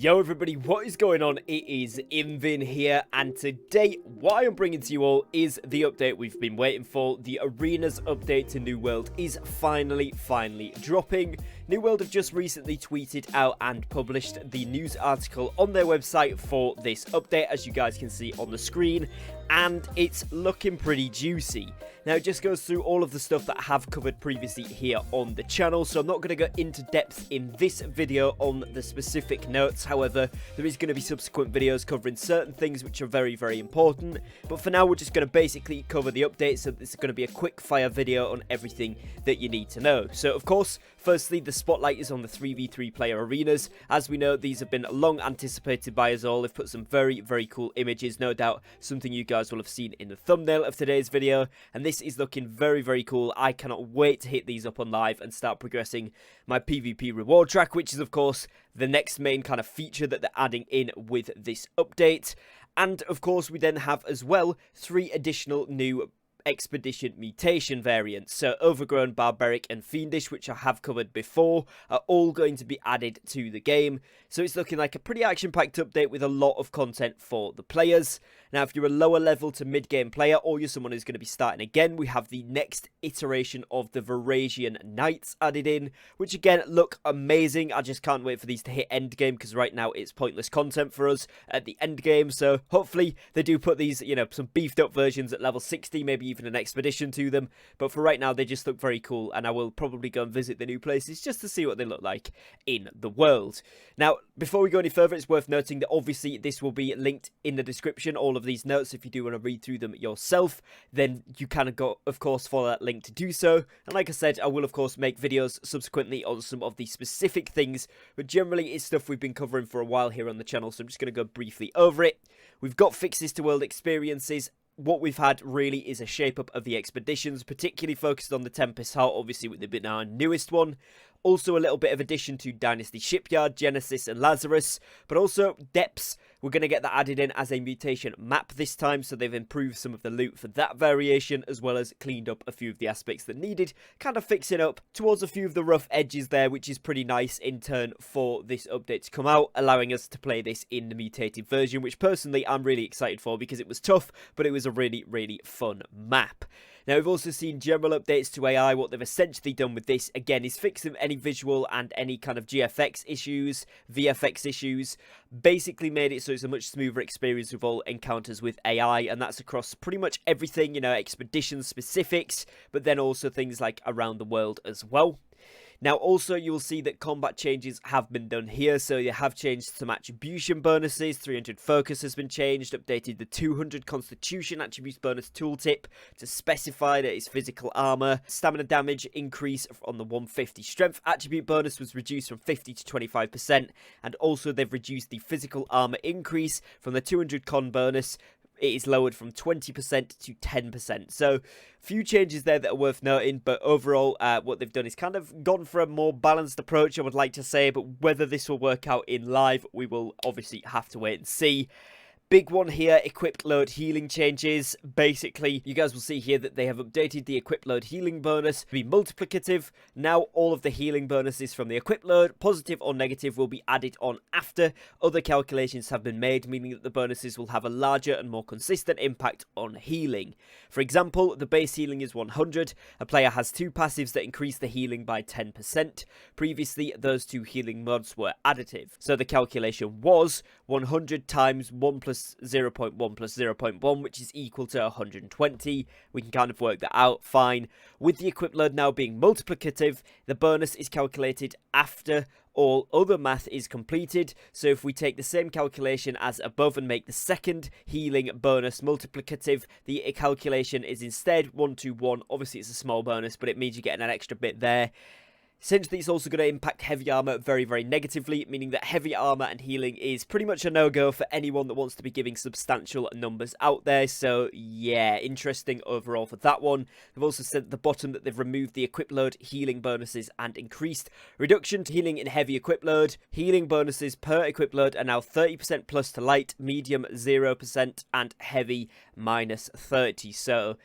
Yo everybody, what is going on? It is Invin here, and today what I'm bringing to you all is the update we've been waiting for. The Arenas update to New World is finally dropping. New World have just recently tweeted out and published the news article on their website for this update, as you guys can see on the screen, and it's looking pretty juicy. Now, it just goes through all of the stuff that I have covered previously here on the channel, so I'm not going to go into depth in this video on the specific notes. However, there is going to be subsequent videos covering certain things which are very important, but for now we're just going to basically cover the update, so this is going to be a quick fire video on everything that you need to know. So, of course, firstly, the spotlight is on the 3v3 player arenas. As we know, these have been long anticipated by us all. They've put some very cool images, no doubt something you guys will have seen in the thumbnail of today's video, and this is looking very cool. I cannot wait to hit these up on live and start progressing my PvP reward track, which is of course the next main kind of feature that they're adding in with this update. And of course we then have as well 3 additional new expedition mutation variants. So Overgrown, Barbaric and Fiendish, which I have covered before, are all going to be added to the game. So it's looking like a pretty action-packed update with a lot of content for the players. Now, if you're a lower level to mid-game player, or you're someone who's going to be starting again, we have the next iteration of the Varasian Knights added in, which again look amazing. I just can't wait for these to hit end game, because right now it's pointless content for us at the end game. So hopefully they do put these, you know, some beefed up versions at level 60, maybe even an expedition to them. But for right now, they just look very cool, and I will probably go and visit the new places just to see what they look like in the world. Now, before we go any further, it's worth noting that obviously this will be linked in the description, all of these notes. If you do want to read through them yourself, then you can go, of course, follow that link to do so. And like I said, I will of course make videos subsequently on some of the specific things, but generally it's stuff we've been covering for a while here on the channel, so I'm just going to go briefly over it. We've got fixes to world experiences. What we've had really is a shape-up of the expeditions, particularly focused on the Tempest Heart, obviously with it being our newest one. Also a little bit of addition to Dynasty Shipyard, Genesis and Lazarus, but also Depths. We're going to get that added in as a mutation map this time, so they've improved some of the loot for that variation, as well as cleaned up a few of the aspects that needed, kind of fixing up towards a few of the rough edges there, which is pretty nice in turn for this update to come out, allowing us to play this in the mutated version, which personally I'm really excited for, because it was tough, but it was a really fun map. Now, we've also seen general updates to AI. What they've essentially done with this, again, is fixing any visual and any kind of GFX issues, VFX issues. Basically made it so it's a much smoother experience with all encounters with AI, and that's across pretty much everything, you know, expedition specifics, but then also things like around the world as well. Now, also, you'll see that combat changes have been done here, so you have changed some attribution bonuses. 300 focus has been changed, updated the 200 constitution attributes bonus tooltip to specify that it's physical armor. Stamina damage increase on the 150 strength attribute bonus was reduced from 50 to 25%, and also they've reduced the physical armor increase from the 200 con bonus. It is lowered from 20% to 10%. So, few changes there that are worth noting, but overall, what they've done is kind of gone for a more balanced approach, I would like to say, but whether this will work out in live, we will obviously have to wait and see. Big one here, equipped load healing changes. Basically, you guys will see here that they have updated the equipped load healing bonus to be multiplicative. Now, all of the healing bonuses from the equipped load, positive or negative, will be added on after other calculations have been made, meaning that the bonuses will have a larger and more consistent impact on healing. For example, the base healing is 100. A player has 2 passives that increase the healing by 10%. Previously, those 2 healing mods were additive. So the calculation was 100 times 1 plus 0.1 plus 0.1, which is equal to 120. We can kind of work that out fine. With the equipped load now being multiplicative, the bonus is calculated after all other math is completed. So if we take the same calculation as above and make the second healing bonus multiplicative, the calculation is instead 1 to 1. Obviously it's a small bonus, but it means you're getting an extra bit there. Essentially, it's also going to impact heavy armor very negatively, meaning that heavy armor and healing is pretty much a no-go for anyone that wants to be giving substantial numbers out there. So, yeah, interesting overall for that one. They've also said at the bottom that they've removed the equip load healing bonuses and increased reduction to healing in heavy equip load. Healing bonuses per equip load are now 30% plus to light, medium 0%, and heavy minus 30. So,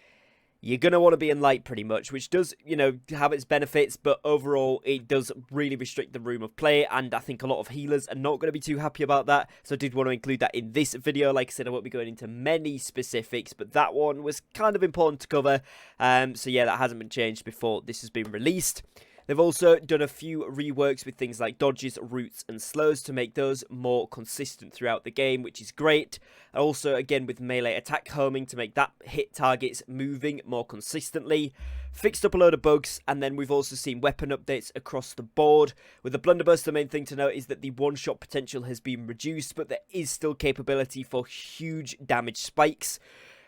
you're going to want to be in light pretty much, which does, you know, have its benefits, but overall it does really restrict the room of play, and I think a lot of healers are not going to be too happy about that, so I did want to include that in this video. Like I said, I won't be going into many specifics, but that one was kind of important to cover, so yeah, that hasn't been changed before this has been released. They've also done a few reworks with things like dodges, roots, and slows to make those more consistent throughout the game, which is great. Also, again, with melee attack homing to make that hit targets moving more consistently. Fixed up a load of bugs, and then we've also seen weapon updates across the board. With the Blunderburst, the main thing to note is that the one-shot potential has been reduced, but there is still capability for huge damage spikes.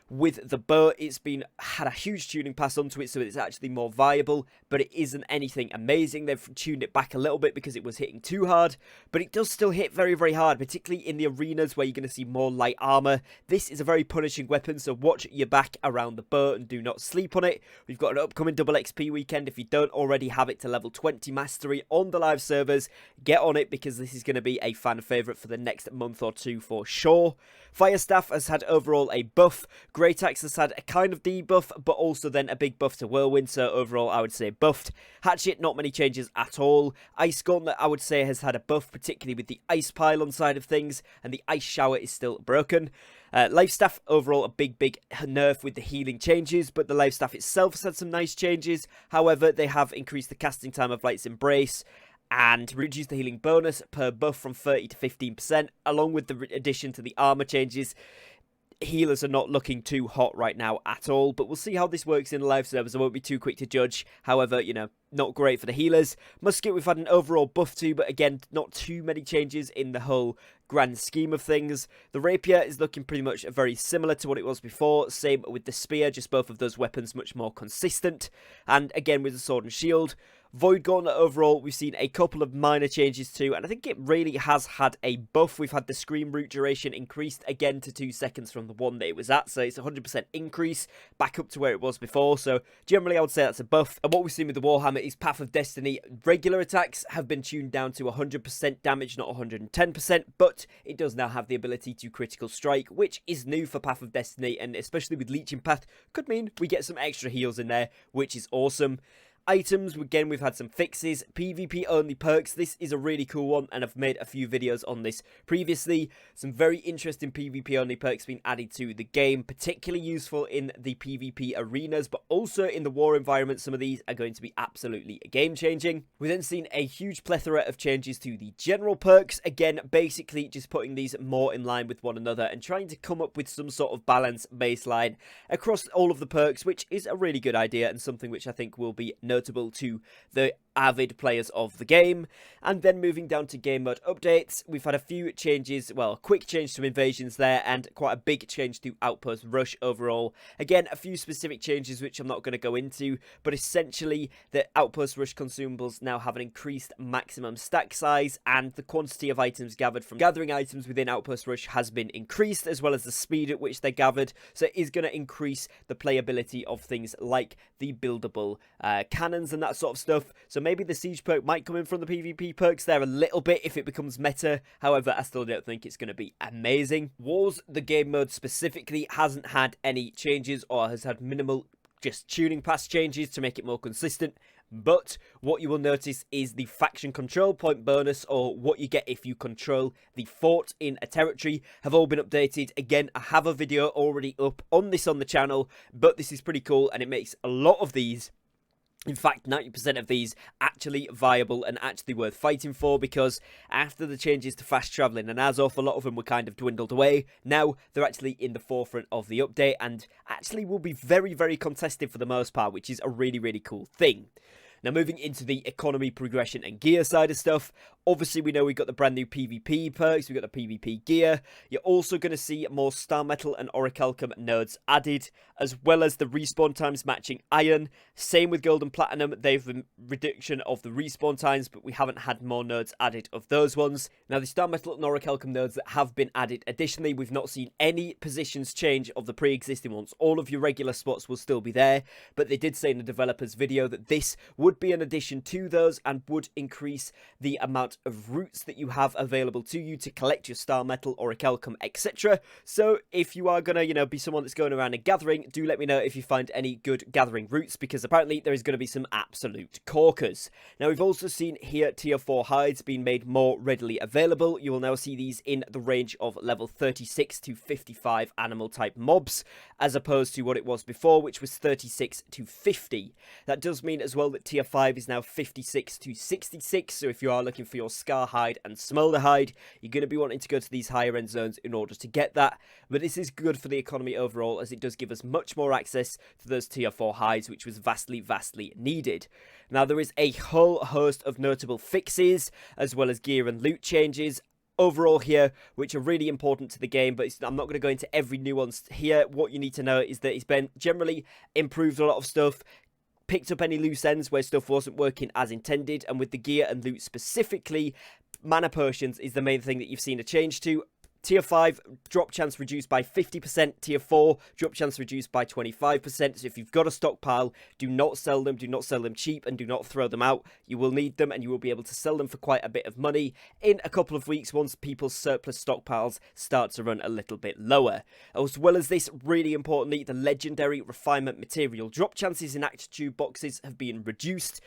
With the bow, it's had a huge tuning pass onto it, so it's actually more viable, but it isn't anything amazing. They've tuned it back a little bit because it was hitting too hard, but it does still hit very, very hard, particularly in the arenas where you're going to see more light armor. This is a very punishing weapon, so watch your back around the bow and do not sleep on it. We've got an upcoming double XP weekend. If you don't already have it to level 20 mastery on the live servers, get on it, because this is going to be a fan favorite for the next month or two for sure. Fire Staff has had overall a buff. Great Axe has had a kind of debuff, but also then a big buff to Whirlwind, so overall I would say buffed. Hatchet, not many changes at all. Ice Gauntlet, I would say, has had a buff, particularly with the Ice Pylon side of things, and the Ice Shower is still broken. Life Staff, overall a big nerf with the healing changes, but the Life Staff itself has had some nice changes. However, they have increased the casting time of Light's Embrace, and reduce the healing bonus per buff from 30 to 15%, along with the addition to the armor changes. Healers are not looking too hot right now at all, but we'll see how this works in the live servers. I won't be too quick to judge. However, you know, not great for the healers. Musket, we've had an overall buff too, but again, not too many changes in the whole grand scheme of things. The Rapier is looking pretty much very similar to what it was before. Same with the Spear, just both of those weapons much more consistent. And again, with the Sword and Shield. Void Gauntlet, overall, we've seen a couple of minor changes too, and I think it really has had a buff. We've had the Scream root duration increased again to 2 seconds from the one that it was at, so it's a 100% increase back up to where it was before, so generally I would say that's a buff. And what we've seen with the Warhammer is Path of Destiny. Regular attacks have been tuned down to 100% damage, not 110%, but it does now have the ability to critical strike, which is new for Path of Destiny, and especially with Leeching Path, could mean we get some extra heals in there, which is awesome. Items, again, we've had some fixes. PvP only perks, this is a really cool one, and I've made a few videos on this previously. Some very interesting PvP only perks being added to the game, particularly useful in the PvP arenas, but also in the war environment. Some of these are going to be absolutely game changing. We've then seen a huge plethora of changes to the general perks, again, basically just putting these more in line with one another and trying to come up with some sort of balanced baseline across all of the perks, which is a really good idea and something which I think will be notable to the avid players of the game. And then moving down to game mode updates, we've had a few changes, well, a quick change to invasions there, and quite a big change to Outpost Rush overall. Again, a few specific changes which I'm not going to go into, but essentially the Outpost Rush consumables now have an increased maximum stack size, and the quantity of items gathered from gathering items within Outpost Rush has been increased, as well as the speed at which they're gathered, so it is going to increase the playability of things like the buildable cannons and that sort of stuff. So maybe the siege perk might come in from the PvP perks there a little bit if it becomes meta. However, I still don't think it's going to be amazing. Wars, the game mode specifically, hasn't had any changes or has had minimal just tuning pass changes to make it more consistent. But what you will notice is the faction control point bonus, or what you get if you control the fort in a territory, have all been updated. Again, I have a video already up on this on the channel, but this is pretty cool, and it makes a lot of these, in fact 90% of these, actually viable and actually worth fighting for, because after the changes to fast travelling and Azov, a lot of them were kind of dwindled away. Now they're actually in the forefront of the update and actually will be very, very contested for the most part, which is a really, really cool thing. Now, moving into the economy, progression, and gear side of stuff, obviously we know we've got the brand new PvP perks, we've got the PvP gear. You're also going to see more Star Metal and Orichalcum nodes added, as well as the respawn times matching Iron. Same with Gold and Platinum, they've a reduction of the respawn times, but we haven't had more nodes added of those ones. Now, the Star Metal and Orichalcum nodes that have been added, additionally, we've not seen any positions change of the pre-existing ones. All of your regular spots will still be there, but they did say in the developer's video that this would would be an addition to those and would increase the amount of routes that you have available to you to collect your star metal or a calcum, etc. So if you are gonna, be someone that's going around and gathering, do let me know if you find any good gathering routes, because apparently there is going to be some absolute corkers. Now, we've also seen here tier 4 hides being made more readily available. You will now see these in the range of level 36 to 55 animal type mobs, as opposed to what it was before, which was 36 to 50. That does mean as well that tier 5 is now 56 to 66, so if you are looking for your scar hide and smolder hide, you're going to be wanting to go to these higher end zones in order to get that. But this is good for the economy overall, as it does give us much more access to those tier 4 hides, which was vastly needed. Now, there is a whole host of notable fixes, as well as gear and loot changes overall here, which are really important to the game, but I'm not going to go into every nuance here. What you need to know is that it's been generally improved a lot of stuff, picked up any loose ends where stuff wasn't working as intended, and with the gear and loot specifically, mana potions is the main thing that you've seen a change to. Tier 5, drop chance reduced by 50%. Tier 4, drop chance reduced by 25%. So if you've got a stockpile, do not sell them. Do not sell them cheap and do not throw them out. You will need them and you will be able to sell them for quite a bit of money in a couple of weeks once people's surplus stockpiles start to run a little bit lower. As well as this, really importantly, the legendary refinement material drop chances in attitude boxes have been reduced.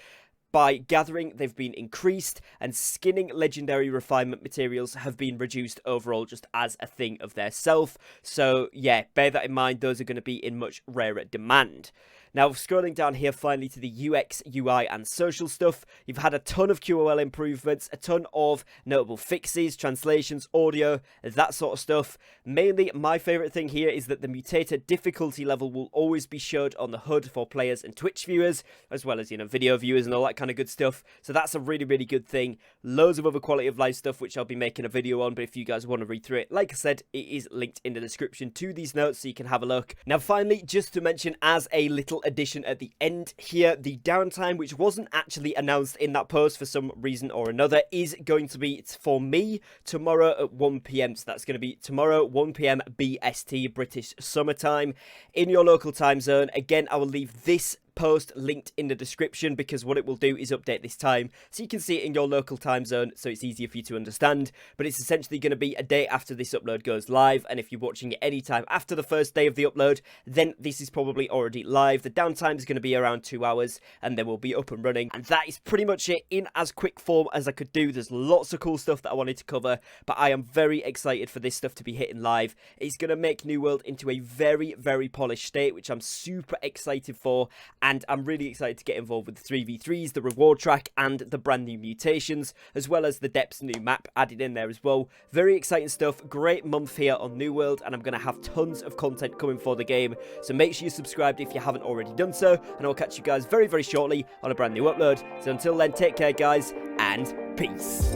By gathering, they've been increased, and skinning legendary refinement materials have been reduced overall just as a thing of their self. So yeah, bear that in mind, those are going to be in much rarer demand. Now, scrolling down here finally to the UX, UI and social stuff, you've had a ton of QOL improvements, a ton of notable fixes, translations, audio, that sort of stuff. Mainly, my favourite thing here is that the mutator difficulty level will always be showed on the HUD for players and Twitch viewers, as well as, video viewers and all that kind of good stuff. So that's a really good thing. Loads of other quality of life stuff, which I'll be making a video on, but if you guys want to read through it, like I said, it is linked in the description to these notes so you can have a look. Now, finally, just to mention as a little addition at the end here, the downtime, which wasn't actually announced in that post for some reason or another, is going to be for me tomorrow at 1 PM. So that's going to be tomorrow 1 PM BST, British summertime, in your local time zone. Again, I will leave this post linked in the description, because what it will do is update this time so you can see it in your local time zone, so it's easier for you to understand. But it's essentially going to be a day after this upload goes live, and if you're watching it any time after the first day of the upload, then this is probably already live. The downtime is going to be around 2 hours, and then we'll be up and running. And that is pretty much it in as quick form as I could do. There's lots of cool stuff that I wanted to cover, but I am very excited for this stuff to be hitting live. It's going to make New World into a very polished state, which I'm super excited for. And I'm really excited to get involved with the 3v3s, the reward track, and the brand new mutations, as well as the Depths new map added in there as well. Very exciting stuff. Great month here on New World, and I'm going to have tons of content coming for the game. So make sure you're subscribed if you haven't already done so, and I'll catch you guys very shortly on a brand new upload. So until then, take care, guys, and peace.